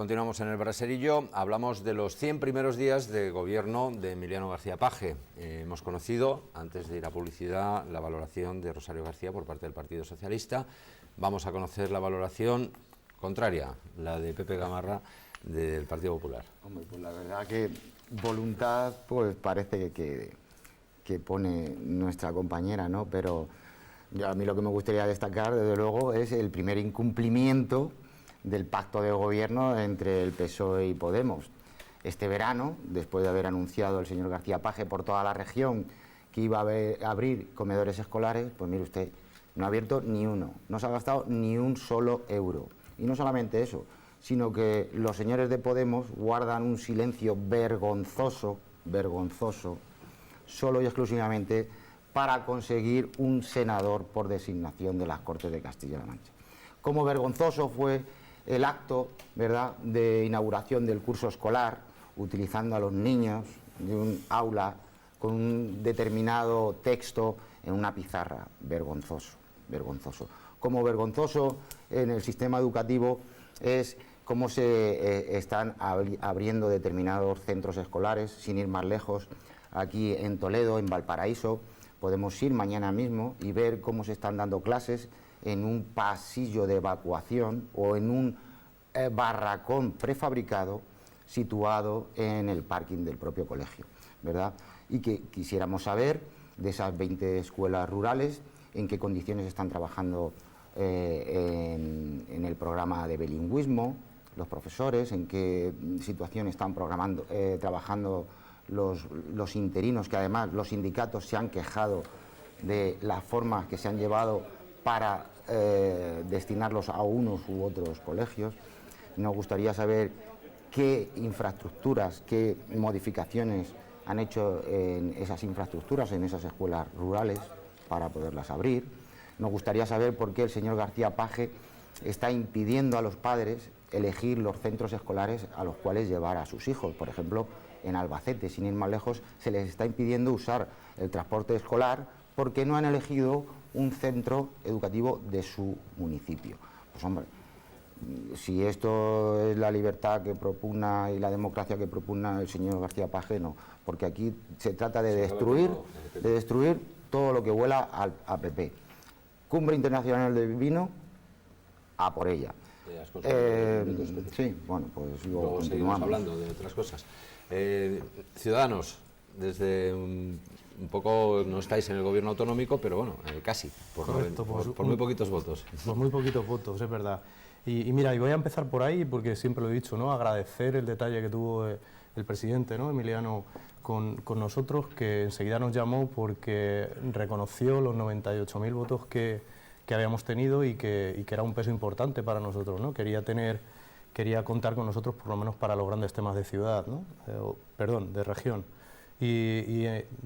Continuamos en el Braserillo, hablamos de los 100 primeros días de gobierno de Emiliano García Paje. Hemos conocido, antes de ir a publicidad, la valoración de Rosario García por parte del Partido Socialista. Vamos a conocer la valoración contraria, la de Pepe Gamarra del Partido Popular. Hombre, pues la verdad que voluntad pues parece que pone nuestra compañera, ¿no? Pero a mí lo que me gustaría destacar, desde luego, es el primer incumplimiento del pacto de gobierno entre el PSOE y Podemos. Este verano, después de haber anunciado el señor García Paje por toda la región que iba a abrir comedores escolares, pues mire usted, no ha abierto ni uno, no se ha gastado ni un solo euro. Y no solamente eso, sino que los señores de Podemos guardan un silencio vergonzoso, solo y exclusivamente para conseguir un senador por designación de las Cortes de Castilla-La Mancha. Como vergonzoso fue el acto, ¿verdad?, de inauguración del curso escolar, utilizando a los niños de un aula con un determinado texto en una pizarra. Vergonzoso. Como vergonzoso en el sistema educativo es cómo se están abriendo determinados centros escolares, sin ir más lejos, aquí en Toledo, en Valparaíso. Podemos ir mañana mismo y ver cómo se están dando clases en un pasillo de evacuación o en un barracón prefabricado situado en el parking del propio colegio, ¿verdad? Y que quisiéramos saber de esas 20 escuelas rurales en qué condiciones están trabajando en el programa de bilingüismo los profesores, en qué situación están trabajando los interinos, que además los sindicatos se han quejado de las formas que se han llevado para destinarlos a unos u otros colegios. Nos gustaría saber qué infraestructuras, qué modificaciones han hecho en esas infraestructuras, en esas escuelas rurales, para poderlas abrir. Nos gustaría saber por qué el señor García Paje está impidiendo a los padres elegir los centros escolares a los cuales llevar a sus hijos. Por ejemplo, en Albacete, sin ir más lejos, se les está impidiendo usar el transporte escolar porque no han elegido un centro educativo de su municipio. Pues hombre, si esto es la libertad que propugna y la democracia que propugna el señor García Paje, no, porque aquí se trata de destruir todo lo que huela a PP. Cumbre Internacional del Vino, a por ella. Sí, bueno, pues luego continuamos hablando de otras cosas. Ciudadanos, desde un poco no estáis en el gobierno autonómico, pero bueno, casi, por muy poquitos votos. Por muy poquitos votos, es verdad. Y mira, y voy a empezar por ahí, porque siempre lo he dicho, ¿no? Agradecer el detalle que tuvo el presidente, ¿no?, Emiliano, con nosotros, que enseguida nos llamó porque reconoció los 98.000 votos que habíamos tenido y que era un peso importante para nosotros, ¿no? Quería contar con nosotros por lo menos para los grandes temas de ciudad, ¿no? De región.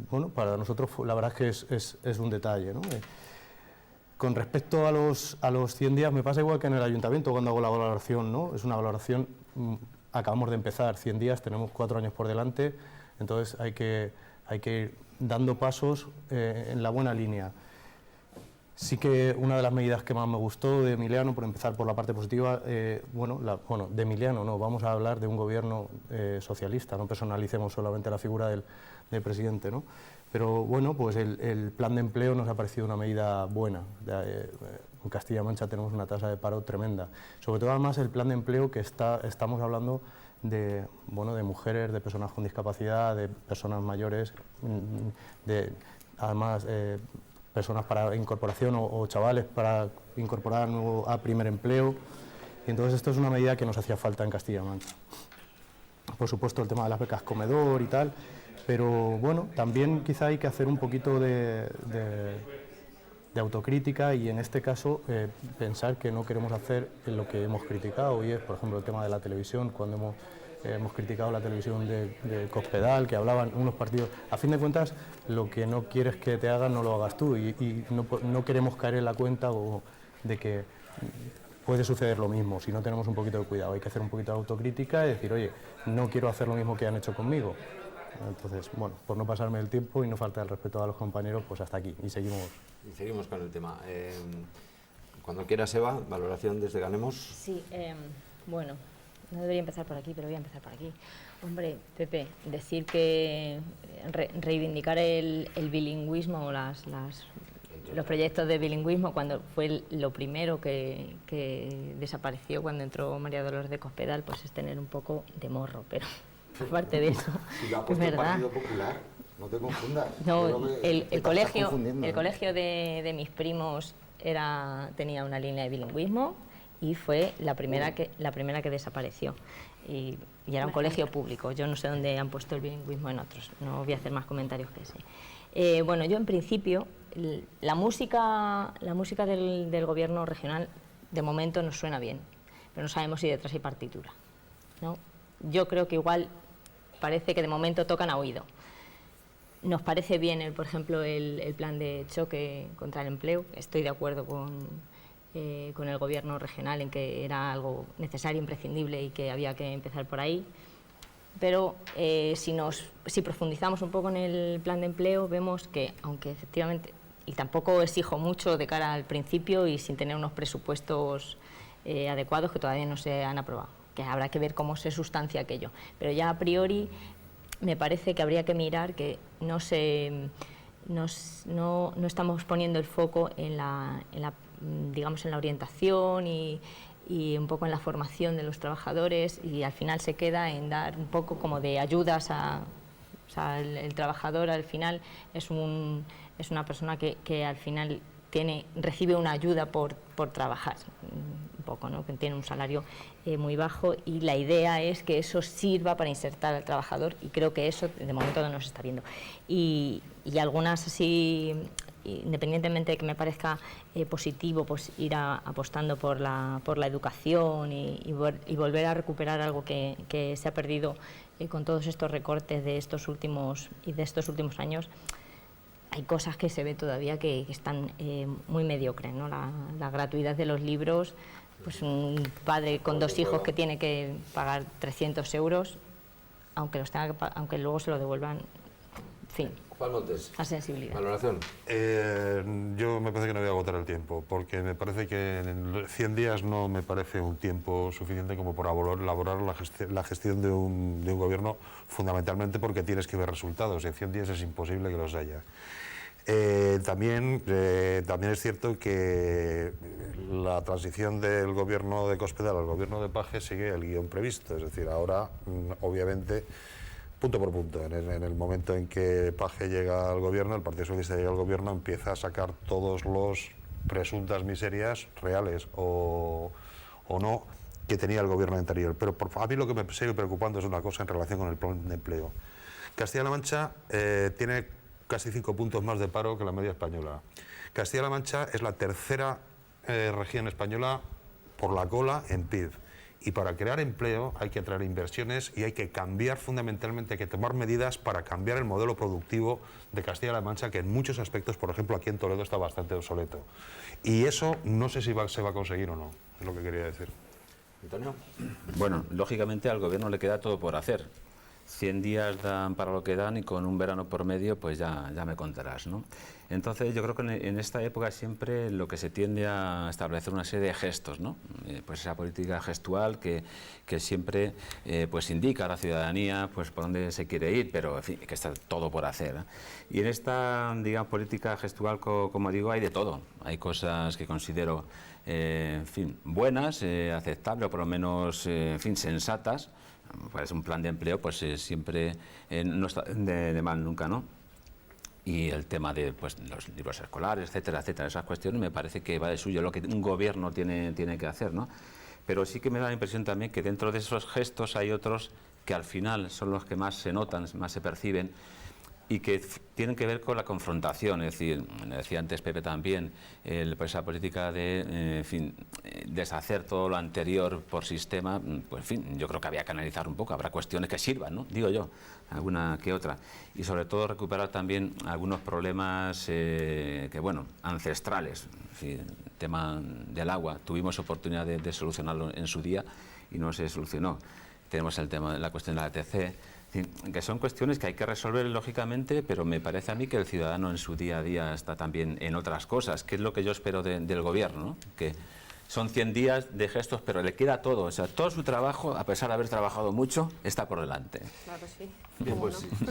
Bueno, para nosotros la verdad es que es un detalle, ¿no? Con respecto a los 100 días, me pasa igual que en el ayuntamiento cuando hago la valoración, ¿no? Es una valoración, acabamos de empezar, 100 días, tenemos 4 años por delante, entonces hay que ir dando pasos en la buena línea. Sí que una de las medidas que más me gustó de Emiliano, por empezar por la parte positiva, de Emiliano no, vamos a hablar de un gobierno socialista, no personalicemos solamente la figura del presidente, ¿no? Pero bueno, pues el plan de empleo nos ha parecido una medida buena. En Castilla-La Mancha tenemos una tasa de paro tremenda. Sobre todo además el plan de empleo que estamos hablando de mujeres, de personas con discapacidad, de personas mayores, además personas para incorporación o chavales para incorporar a primer empleo. Y entonces esto es una medida que nos hacía falta en Castilla-La Mancha. Por supuesto el tema de las becas comedor y tal, pero bueno, también quizá hay que hacer un poquito de autocrítica y en este caso pensar que no queremos hacer lo que hemos criticado, y es por ejemplo el tema de la televisión, cuando hemos criticado la televisión de Cospedal, que hablaban unos partidos. A fin de cuentas, lo que no quieres que te hagan no lo hagas tú, y no queremos caer en la cuenta de que puede suceder lo mismo si no tenemos un poquito de cuidado. Hay que hacer un poquito de autocrítica y decir, oye, no quiero hacer lo mismo que han hecho conmigo. Entonces, bueno, por no pasarme el tiempo y no faltar el respeto a los compañeros, pues hasta aquí, y seguimos. Y seguimos con el tema. Cuando quieras, Eva, valoración desde Ganemos. Sí, bueno, No debería empezar por aquí, pero voy a empezar por aquí. Hombre, Pepe, decir que reivindicar el bilingüismo o los proyectos de bilingüismo cuando fue lo primero que desapareció cuando entró María Dolores de Cospedal, pues es tener un poco de morro, pero aparte de eso, si lo ha es puesto el verdad. Partido Popular, no te confundas. No, el colegio ¿no? de mis primos tenía una línea de bilingüismo y fue la primera que desapareció. Y era un colegio público. Yo no sé dónde han puesto el bilingüismo en otros. No voy a hacer más comentarios que ese. Bueno, yo en principio, la música del gobierno regional de momento nos suena bien, pero no sabemos si detrás hay partitura, ¿no? Yo creo que igual parece que de momento tocan a oído. Nos parece bien, por ejemplo, el plan de choque contra el empleo. Estoy de acuerdo con el gobierno regional en que era algo necesario, imprescindible y que había que empezar por ahí. Pero si profundizamos un poco en el plan de empleo, vemos que, aunque efectivamente, y tampoco exijo mucho de cara al principio y sin tener unos presupuestos adecuados que todavía no se han aprobado, que habrá que ver cómo se sustancia aquello. Pero ya a priori me parece que habría que mirar que no estamos poniendo el foco en la orientación y un poco en la formación de los trabajadores, y al final se queda en dar un poco como de ayudas el trabajador al final es una persona que al final recibe una ayuda por trabajar, un poco, ¿no? Que tiene un salario muy bajo, y la idea es que eso sirva para insertar al trabajador, y creo que eso de momento no se está viendo. Y algunas así, independientemente de que me parezca positivo pues ir apostando por la educación y volver a recuperar algo que se ha perdido con todos estos recortes de estos últimos años. Hay cosas que se ve todavía que están muy mediocres, ¿no? La gratuidad de los libros, pues un padre con 2 hijos que tiene que pagar 300 euros, aunque luego se lo devuelvan, en fin. Juan Montes, la sensibilidad. Valoración. Yo me parece que no voy a agotar el tiempo, porque me parece que en 100 días no me parece un tiempo suficiente como para elaborar la gestión de un gobierno, fundamentalmente porque tienes que ver resultados, y en 100 días es imposible que los haya. También es cierto que la transición del gobierno de Cospedal al gobierno de Paje sigue el guión previsto, es decir, ahora obviamente punto por punto, en el momento en que Paje llega al gobierno, el Partido Socialista llega al gobierno, empieza a sacar todos los presuntas miserias reales o no que tenía el gobierno anterior. Pero a mí lo que me sigue preocupando es una cosa en relación con el plan de empleo. Castilla-La Mancha tiene casi 5 puntos más de paro que la media española. Castilla-La Mancha es la tercera región española por la cola en PIB. Y para crear empleo hay que atraer inversiones y hay que cambiar fundamentalmente, hay que tomar medidas para cambiar el modelo productivo de Castilla-La Mancha, que en muchos aspectos, por ejemplo, aquí en Toledo está bastante obsoleto. Y eso no sé si se va a conseguir o no, es lo que quería decir. Antonio. Bueno, lógicamente al gobierno le queda todo por hacer. 100 días dan para lo que dan, y con un verano por medio pues ya me contarás, ¿no? Entonces yo creo que en esta época siempre lo que se tiende a establecer una serie de gestos, ¿no? Pues esa política gestual que siempre pues indica a la ciudadanía pues por dónde se quiere ir, pero en fin, que está todo por hacer, ¿eh? Y en esta, digamos, política gestual, como digo, hay de todo. Hay cosas que considero en fin, buenas, aceptables, o por lo menos en fin, sensatas. Pues un plan de empleo pues siempre no está de mal nunca, ¿no? Y el tema de pues, los libros escolares, etcétera, etcétera, esas cuestiones me parece que va de suyo, lo que un gobierno tiene que hacer, ¿no? Pero sí que me da la impresión también que dentro de esos gestos hay otros que al final son los que más se notan, más se perciben, y que tienen que ver con la confrontación. Es decir, decía antes Pepe también, pues esa política de en fin, deshacer todo lo anterior por sistema, pues en fin, yo creo que había que analizar un poco, habrá cuestiones que sirvan, ¿no? Digo yo, alguna que otra, y sobre todo recuperar también algunos problemas que bueno, ancestrales. El tema del agua, tuvimos oportunidad de solucionarlo en su día y no se solucionó. Tenemos el tema de la cuestión de la ATC, que son cuestiones que hay que resolver lógicamente, pero me parece a mí que el ciudadano en su día a día está también en otras cosas, que es lo que yo espero del gobierno, ¿no? Que son 100 días de gestos, pero le queda todo. O sea, todo su trabajo, a pesar de haber trabajado mucho, está por delante. Claro, sí. Bien, ¿Cómo pues no?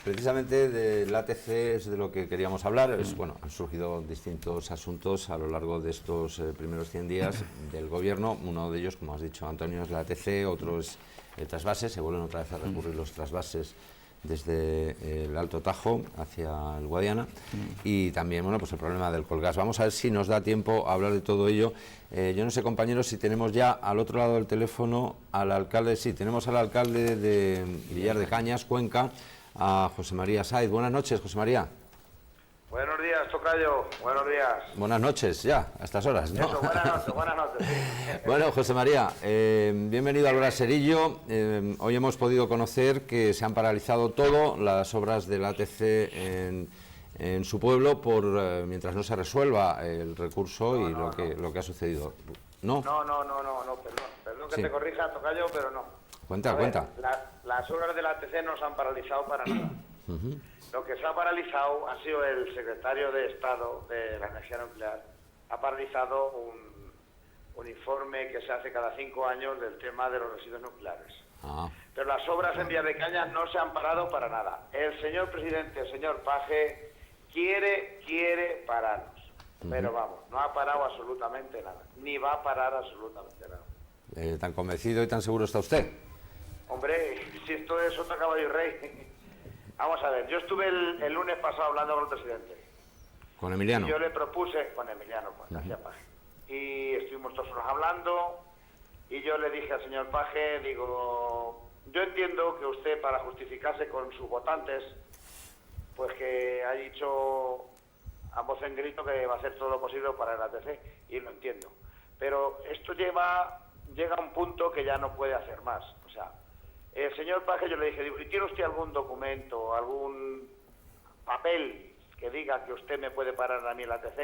precisamente del ATC es de lo que queríamos hablar. Bueno, han surgido distintos asuntos a lo largo de estos primeros 100 días del Gobierno. Uno de ellos, como has dicho, Antonio, es la ATC, otro es el trasvase. Se vuelven otra vez a recurrir los trasvases desde el Alto Tajo hacia el Guadiana y también, bueno, pues el problema del Colgas. Vamos a ver si nos da tiempo a hablar de todo ello. Yo no sé, compañeros, si tenemos ya al otro lado del teléfono al alcalde. Sí, tenemos al alcalde de Villar de Cañas, Cuenca, a José María Saiz. Buenas noches, José María. Buenos días, tocayo. Buenos días. Buenas noches, ya, a estas horas, ¿no? Eso, buenas noches, sí. Bueno, José María, bienvenido al Braserillo. Hoy hemos podido conocer que se han paralizado todo las obras del ATC en su pueblo mientras no se resuelva el recurso y lo que ha sucedido. ¿No? No, perdón que Sí. te corrija, tocayo, pero no. Cuenta, A ver, cuenta. Las obras del ATC no se han paralizado para nada. Lo que se ha paralizado ha sido el secretario de Estado de la Energía Nuclear. Ha paralizado un informe que se hace cada 5 años del tema de los residuos nucleares. Ah, Pero las obras en Villar de Cañas no se han parado para nada. El señor presidente, el señor Paje, quiere pararnos. Pero vamos, no ha parado absolutamente nada. Ni va a parar absolutamente nada. ¿tan convencido y tan seguro está usted? Hombre, si esto es otro caballo y rey. Vamos a ver, yo estuve el lunes pasado hablando con el presidente. ¿Con Emiliano? Y yo le propuse, con Emiliano, con García Paje. Y estuvimos todos horas hablando, y yo le dije al señor Paje, digo, yo entiendo que usted, para justificarse con sus votantes, pues que ha dicho a voz en grito que va a hacer todo lo posible para el ATC, y lo entiendo. Pero esto llega a un punto que ya no puede hacer más. O sea, el señor Paje, yo le dije, digo, ¿y tiene usted algún documento, algún papel que diga que usted me puede parar a mí el ATC?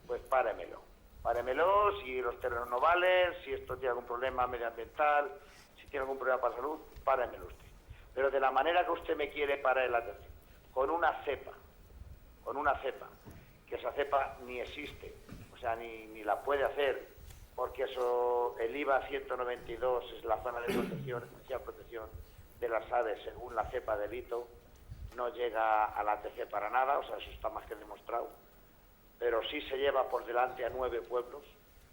Pues páremelo. Páremelo, si los terrenos no valen, si esto tiene algún problema medioambiental, si tiene algún problema para salud, páremelo usted. Pero de la manera que usted me quiere parar el ATC, con una cepa, que esa cepa ni existe, o sea, ni la puede hacer, porque eso, el IVA 192 es la zona de protección, especial protección de las aves, según la cepa del hito, no llega al ATC para nada, o sea, eso está más que demostrado, pero sí se lleva por delante a 9 pueblos,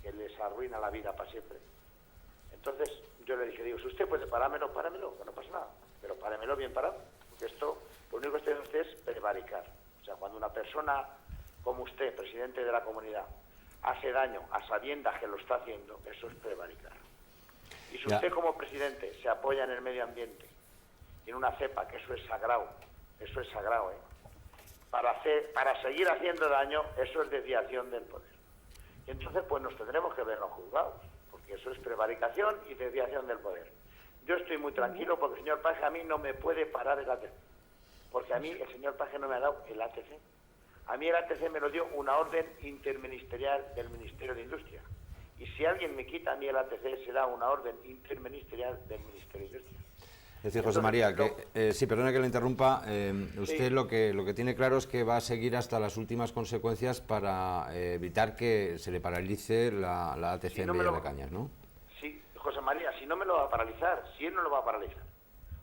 que les arruina la vida para siempre. Entonces yo le dije, digo, si usted puede pármelo, que no pasa nada, pero pármelo bien parado, porque esto, lo único que usted hace es prevaricar. O sea, cuando una persona como usted, presidente de la comunidad, hace daño a sabiendas que lo está haciendo, eso es prevaricar. Y si usted como presidente se apoya en el medio ambiente, en una cepa, que eso es sagrado, para seguir haciendo daño, eso es desviación del poder. Y entonces pues nos tendremos que ver los juzgados, porque eso es prevaricación y desviación del poder. Yo estoy muy tranquilo porque el señor Paje a mí no me puede parar el ATC, porque a mí el señor Paje no me ha dado el ATC. A mí el ATC me lo dio una orden interministerial del Ministerio de Industria. Y si alguien me quita a mí el ATC, será una orden interministerial del Ministerio de Industria. Es decir, José María, que, sí, perdona que le interrumpa, usted lo que tiene claro es que va a seguir hasta las últimas consecuencias para evitar que se le paralice la ATC en Villar de Cañas, ¿no? Sí, José María, si no me lo va a paralizar, si él no lo va a paralizar.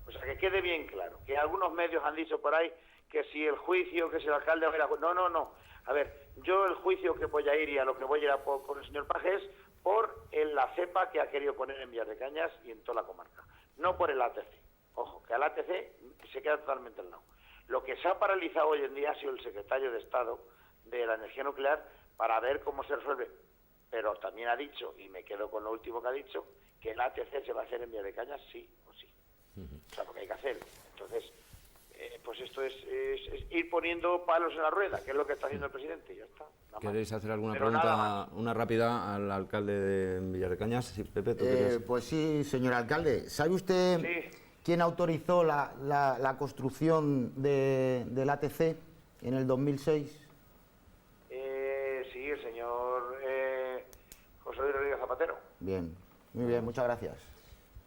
O sea, que quede bien claro, que algunos medios han dicho por ahí que si el juicio, que si el alcalde va a ir a... No. A ver, yo el juicio que voy a ir y a lo que voy a ir a por el señor Paje es por la cepa que ha querido poner en Villar de Cañas y en toda la comarca, no por el ATC. Ojo, que al ATC se queda totalmente al lado. Lo que se ha paralizado hoy en día ha sido el secretario de Estado de la Energía Nuclear para ver cómo se resuelve. Pero también ha dicho, y me quedo con lo último que ha dicho, que el ATC se va a hacer en Villar de Cañas sí o sí. O sea, porque hay que hacerlo. Entonces, pues esto es ir poniendo palos en la rueda, que es lo que está haciendo el presidente, y ya está. ¿Queréis hacer alguna Pero pregunta, una rápida al alcalde de Villar de Cañas? Sí, Pepe, ¿tú querías? Pues sí, señor alcalde. ¿Sabe usted quién autorizó la construcción del ATC en el 2006? Sí, el señor José Luis Rodríguez Zapatero. Bien, muy bien, muchas gracias.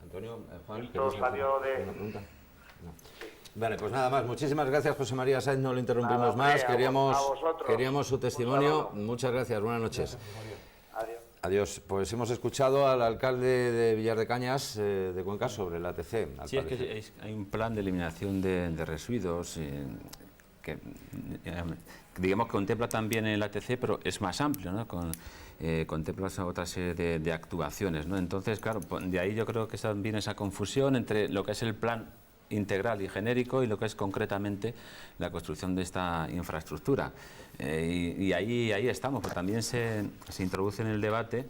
Antonio, Juan, Esto salió de... ¿alguna pregunta? No. Vale, pues nada más. Muchísimas gracias, José María Sáenz. No le interrumpimos Nada, más. a vosotros. Queríamos su testimonio. Un saludo. Muchas gracias. Buenas noches. Adiós. Adiós. Pues hemos escuchado al alcalde de Villar de Cañas, de Cuenca, sobre el ATC. Sí, es que hay un plan de eliminación de residuos que, digamos, contempla también el ATC, pero es más amplio, ¿no? Contempla otra serie de actuaciones, ¿no? Entonces, claro, de ahí yo creo que también esa confusión entre lo que es el plan integral y genérico y lo que es concretamente la construcción de esta infraestructura. Y ahí estamos, pero también se introduce en el debate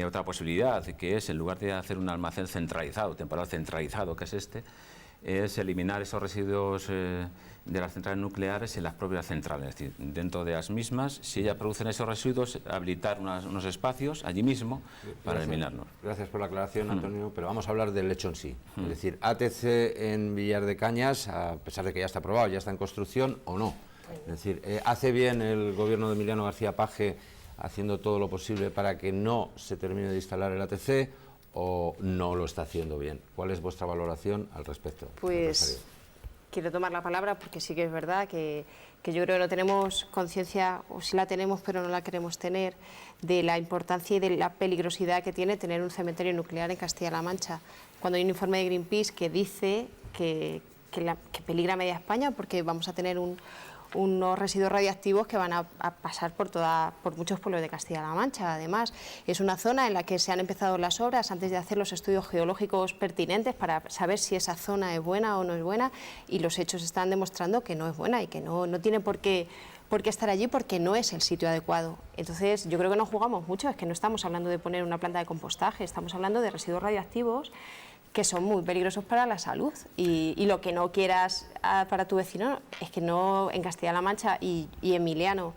otra posibilidad, que es, en lugar de hacer un almacén centralizado, temporal centralizado, que es es eliminar esos residuos de las centrales nucleares en las propias centrales, es decir, dentro de las mismas, si ellas producen esos residuos, habilitar unos espacios allí mismo para eliminarlos. Gracias por la aclaración, Antonio, pero vamos a hablar del hecho en sí. Es decir, ATC en Villar de Cañas, a pesar de que ya está aprobado, ya está en construcción, ¿o no? Es decir, ¿hace bien el gobierno de Emiliano García Paje haciendo todo lo posible para que no se termine de instalar el ATC, o no lo está haciendo bien? ¿Cuál es vuestra valoración al respecto? Pues quiero tomar la palabra porque sí que es verdad que yo creo que no tenemos conciencia, o sí la tenemos pero no la queremos tener, de la importancia y de la peligrosidad que tiene tener un cementerio nuclear en Castilla-La Mancha. Cuando hay un informe de Greenpeace que dice que peligra media España porque vamos a tener unos residuos radiactivos que van a pasar por muchos pueblos de Castilla-La Mancha. Además, es una zona en la que se han empezado las obras antes de hacer los estudios geológicos pertinentes para saber si esa zona es buena o no es buena, y los hechos están demostrando que no es buena y que no tiene por qué estar allí, porque no es el sitio adecuado. Entonces, yo creo que no jugamos mucho, es que no estamos hablando de poner una planta de compostaje, estamos hablando de residuos radiactivos que son muy peligrosos para la salud, y lo que no quieras para tu vecino es que no, en Castilla-La Mancha y Emiliano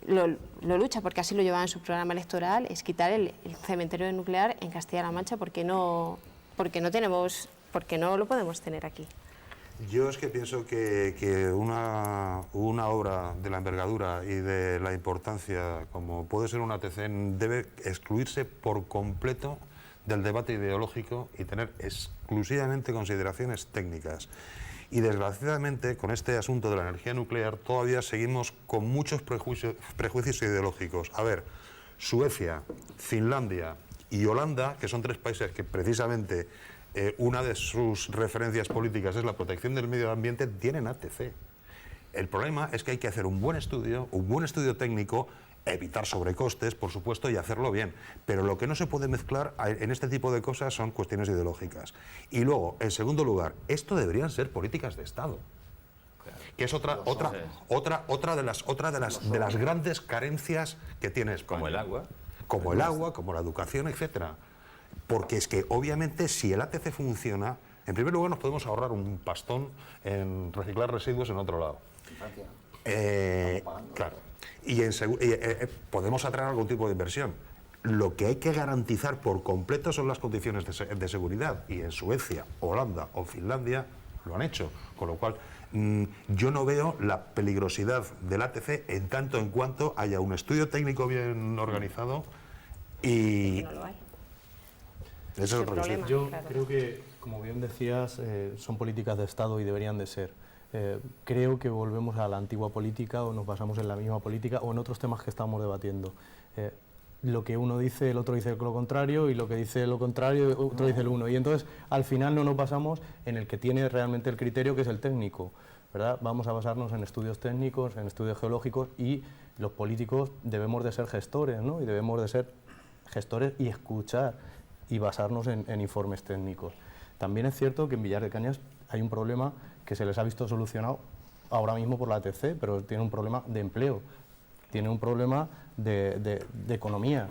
lo lucha, porque así lo llevaba en su programa electoral, es quitar el cementerio nuclear en Castilla-La Mancha porque no lo podemos tener aquí. Yo es que pienso que una obra de la envergadura y de la importancia como puede ser un ATC debe excluirse por completo del debate ideológico y tener exclusivamente consideraciones técnicas. Y desgraciadamente, con este asunto de la energía nuclear, todavía seguimos con muchos prejuicios ideológicos. A ver, Suecia, Finlandia y Holanda, que son tres países que precisamente una de sus referencias políticas es la protección del medio ambiente, tienen ATC. El problema es que hay que hacer un buen estudio técnico, evitar sobrecostes, por supuesto, y hacerlo bien. Pero lo que no se puede mezclar en este tipo de cosas son cuestiones ideológicas. Y luego, en segundo lugar, esto deberían ser políticas de Estado, que es otra de las grandes carencias que tiene España. Como el agua. Como el agua, como la educación, etcétera. Porque es que, obviamente, si el ATC funciona, en primer lugar nos podemos ahorrar un pastón en reciclar residuos en otro lado. Claro. Y podemos atraer algún tipo de inversión. Lo que hay que garantizar por completo son las condiciones de seguridad, y en Suecia, Holanda o Finlandia lo han hecho, con lo cual yo no veo la peligrosidad del ATC en tanto en cuanto haya un estudio técnico bien organizado y... No lo hay. Ese es otro problema. Yo creo que, como bien decías, son políticas de Estado y deberían de ser. Creo que volvemos a la antigua política, o nos basamos en la misma política, o en otros temas que estamos debatiendo. Lo que uno dice, el otro dice lo contrario, y lo que dice lo contrario, otro dice lo uno. Y entonces, al final, no nos basamos en el que tiene realmente el criterio, que es el técnico, ¿verdad? Vamos a basarnos en estudios técnicos, en estudios geológicos, y los políticos debemos de ser gestores, ¿no? Y debemos de ser gestores y escuchar y basarnos en informes técnicos. También es cierto que en Villar de Cañas hay un problema que se les ha visto solucionado ahora mismo por la ATC, pero tiene un problema de empleo, tiene un problema de economía.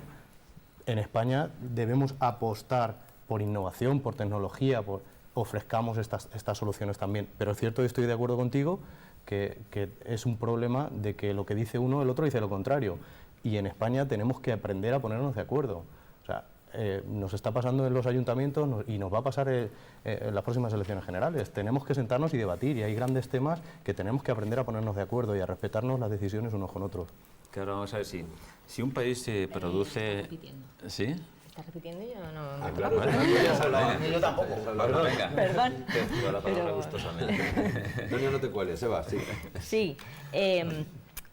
En España debemos apostar por innovación, por tecnología, ofrezcamos estas soluciones también. Pero es cierto, y estoy de acuerdo contigo, que es un problema de que lo que dice uno, el otro dice lo contrario. Y en España tenemos que aprender a ponernos de acuerdo. O sea, nos está pasando en los ayuntamientos y nos va a pasar en las próximas elecciones generales. Tenemos que sentarnos y debatir, y hay grandes temas que tenemos que aprender a ponernos de acuerdo y a respetarnos las decisiones unos con otros. Claro, vamos a ver, si un país produce... ¿Sí? ¿Estás repitiendo? Yo no... Claro, yo tampoco. Venga. Perdón. La palabra gustosamente. Antonio, no te cueles, Eva, sí. Sí.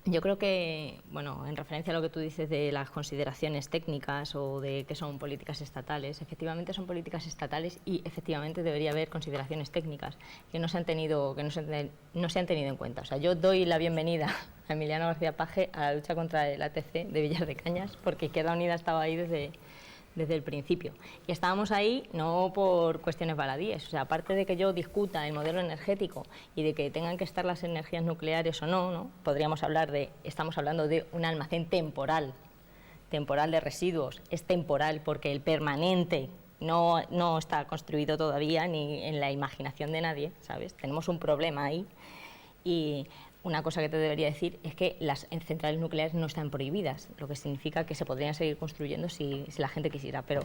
Yo creo que, bueno, en referencia a lo que tú dices de las consideraciones técnicas o de que son políticas estatales, efectivamente son políticas estatales y efectivamente debería haber consideraciones técnicas que no se han tenido en cuenta. O sea, yo doy la bienvenida a Emiliano García Paje a la lucha contra el ATC de Villar de Cañas, porque Izquierda Unida estaba ahí desde el principio. Y estábamos ahí no por cuestiones baladíes, o sea, aparte de que yo discuta el modelo energético y de que tengan que estar las energías nucleares o no, podríamos hablar estamos hablando de un almacén temporal de residuos, es temporal porque el permanente no está construido todavía ni en la imaginación de nadie, ¿sabes? Tenemos un problema ahí. Y una cosa que te debería decir es que las centrales nucleares no están prohibidas, lo que significa que se podrían seguir construyendo si la gente quisiera, pero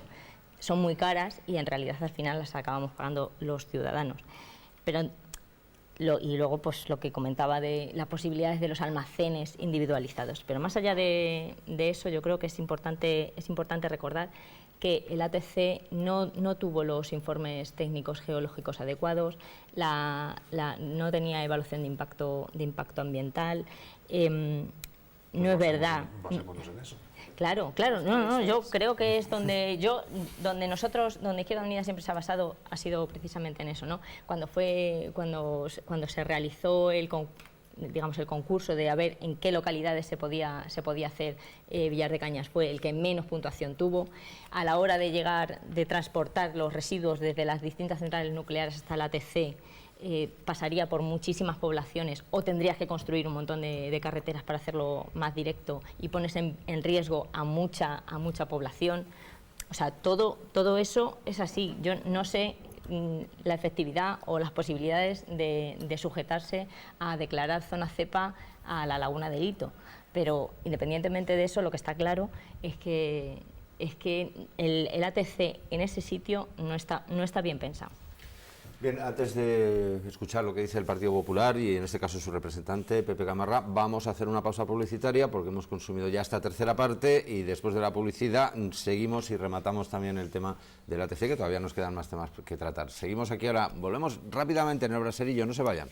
son muy caras y en realidad al final las acabamos pagando los ciudadanos. Y luego pues lo que comentaba de las posibilidades de los almacenes individualizados. Pero más allá de eso, yo creo que es importante recordar que el ATC no tuvo los informes técnicos geológicos adecuados, no tenía evaluación de impacto ambiental, no es verdad. Basémonos en eso. Claro, yo creo que es donde Izquierda Unida siempre se ha basado, ha sido precisamente en eso, ¿no? Cuando se realizó el concurso de a ver en qué localidades se podía hacer, Villar de Cañas fue el que menos puntuación tuvo. A la hora de transportar los residuos desde las distintas centrales nucleares hasta la ATC, pasaría por muchísimas poblaciones o tendrías que construir un montón de carreteras para hacerlo más directo y pones en riesgo a mucha población. O sea, todo eso es así. Yo no sé la efectividad o las posibilidades de sujetarse a declarar zona cepa a la laguna de Hito, pero independientemente de eso, lo que está claro es que el ATC en ese sitio no está bien pensado. Bien, antes de escuchar lo que dice el Partido Popular y en este caso su representante, Pepe Gamarra, vamos a hacer una pausa publicitaria porque hemos consumido ya esta tercera parte y después de la publicidad seguimos y rematamos también el tema del ATC, que todavía nos quedan más temas que tratar. Seguimos aquí ahora, volvemos rápidamente en el Braserillo, no se vayan.